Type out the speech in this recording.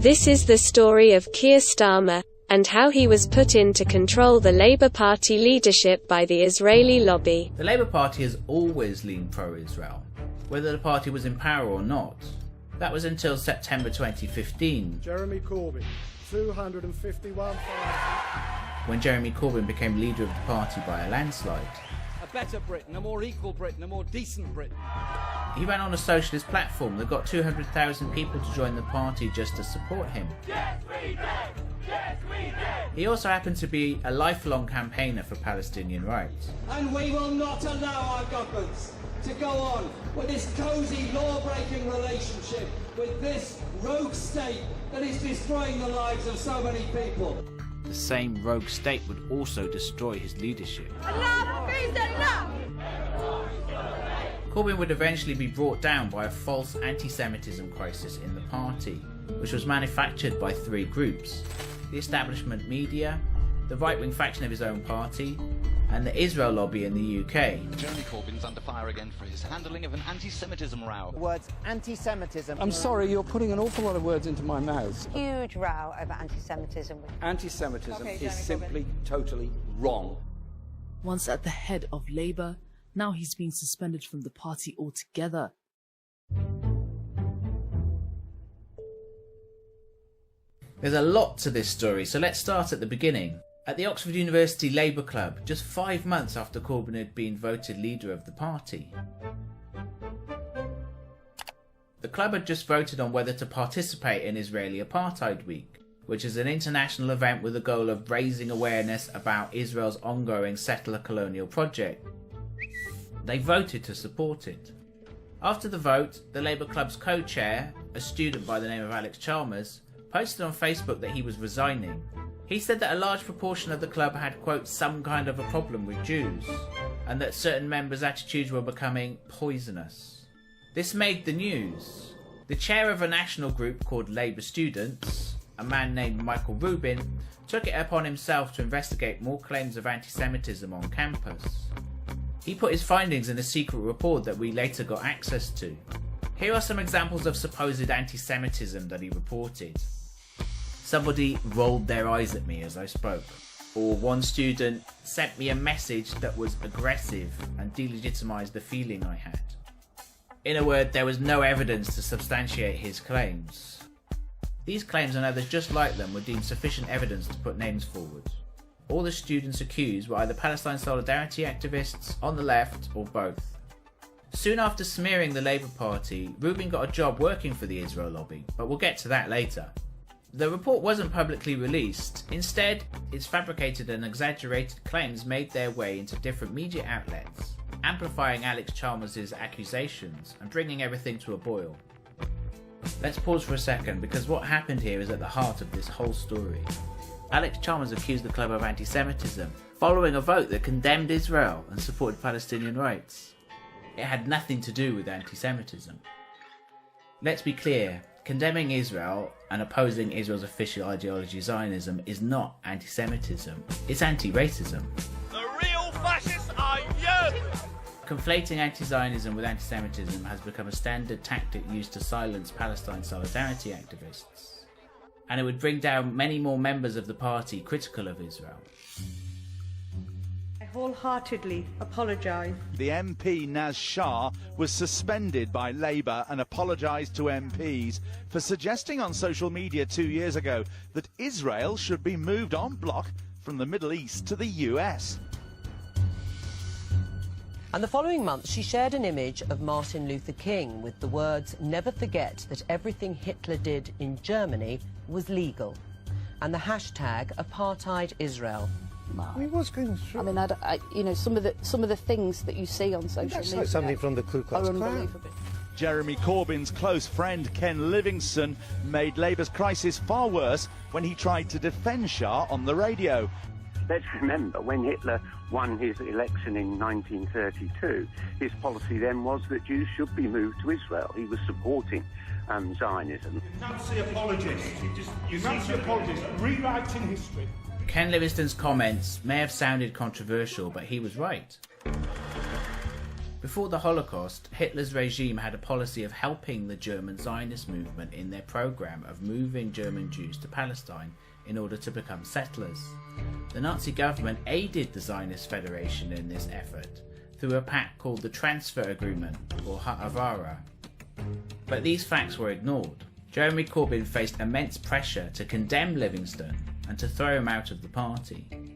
This is the story of Keir Starmer, and how he was put in to control the Labour Party leadership by the Israeli lobby. The Labour Party has always leaned pro-Israel, whether the party was in power or not. That was until September 2015. Jeremy Corbyn, 251,000. When Jeremy Corbyn became leader of the party by a landslide. A better Britain, a more equal Britain, a more decent Britain. He ran on a socialist platform that got 200,000 people to join the party just to support him. Yes, we did! Yes, we did! He also happened to be a lifelong campaigner for Palestinian rights. And we will not allow our governments to go on with this cosy, law-breaking relationship with this rogue state that is destroying the lives of so many people. The same rogue state would also destroy his leadership. Enough is enough! Corbyn would eventually be brought down by a false anti-Semitism crisis in the party, which was manufactured by three groups: the establishment media, the right-wing faction of his own party, and the Israel lobby in the UK. Jeremy Corbyn's under fire again for his handling of an anti-Semitism row. The words anti-Semitism. I'm sorry, you're putting an awful lot of words into my mouth. Huge row over anti-Semitism. Anti-Semitism is simply, totally wrong. Once at the head of Labour, now he's been suspended from the party altogether. There's a lot to this story, so let's start at the beginning. At the Oxford University Labour Club, just 5 months after Corbyn had been voted leader of the party. The club had just voted on whether to participate in Israeli Apartheid Week, which is an international event with the goal of raising awareness about Israel's ongoing settler colonial project. They voted to support it. After the vote, the Labour Club's co-chair, a student by the name of Alex Chalmers, posted on Facebook that he was resigning. He said that a large proportion of the club had, quote, some kind of a problem with Jews, and that certain members' attitudes were becoming poisonous. This made the news. The chair of a national group called Labour Students, a man named Michael Rubin, took it upon himself to investigate more claims of anti-Semitism on campus. He put his findings in a secret report that we later got access to. Here are some examples of supposed anti-Semitism that he reported. Somebody rolled their eyes at me as I spoke. Or one student sent me a message that was aggressive and delegitimised the feeling I had. In a word, there was no evidence to substantiate his claims. These claims and others just like them were deemed sufficient evidence to put names forward. All the students accused were either Palestine solidarity activists, on the left, or both. Soon after smearing the Labour Party, Rubin got a job working for the Israel lobby, but we'll get to that later. The report wasn't publicly released. Instead, its fabricated and exaggerated claims made their way into different media outlets, amplifying Alex Chalmers' accusations and bringing everything to a boil. Let's pause for a second, because what happened here is at the heart of this whole story. Alex Chalmers accused the club of anti-Semitism, following a vote that condemned Israel and supported Palestinian rights. It had nothing to do with anti-Semitism. Let's be clear, condemning Israel and opposing Israel's official ideology Zionism is not anti-Semitism, it's anti-racism. The real fascists are you! Conflating anti-Zionism with anti-Semitism has become a standard tactic used to silence Palestine solidarity activists, and it would bring down many more members of the party critical of Israel. I wholeheartedly apologise. The MP Naz Shah was suspended by Labour and apologised to MPs for suggesting on social media 2 years ago that Israel should be moved en bloc from the Middle East to the US. And the following month, she shared an image of Martin Luther King with the words, "Never forget that everything Hitler did in Germany was legal," and the hashtag Apartheid Israel. He was going through. I mean, you know, some of the things that you see on social That's media. like something from the Ku Klux Klan. Jeremy Corbyn's close friend Ken Livingstone made Labour's crisis far worse when he tried to defend Shah on the radio. Let's remember, when Hitler won his election in 1932, his policy then was that Jews should be moved to Israel. He was supporting Zionism. Nazi apologist. Nazi apologist, rewriting history. Ken Livingstone's comments may have sounded controversial, but he was right. Before the Holocaust, Hitler's regime had a policy of helping the German Zionist movement in their programme of moving German Jews to Palestine in order to become settlers. The Nazi government aided the Zionist Federation in this effort through a pact called the Transfer Agreement, or Ha'avara. But these facts were ignored. Jeremy Corbyn faced immense pressure to condemn Livingstone and to throw him out of the party.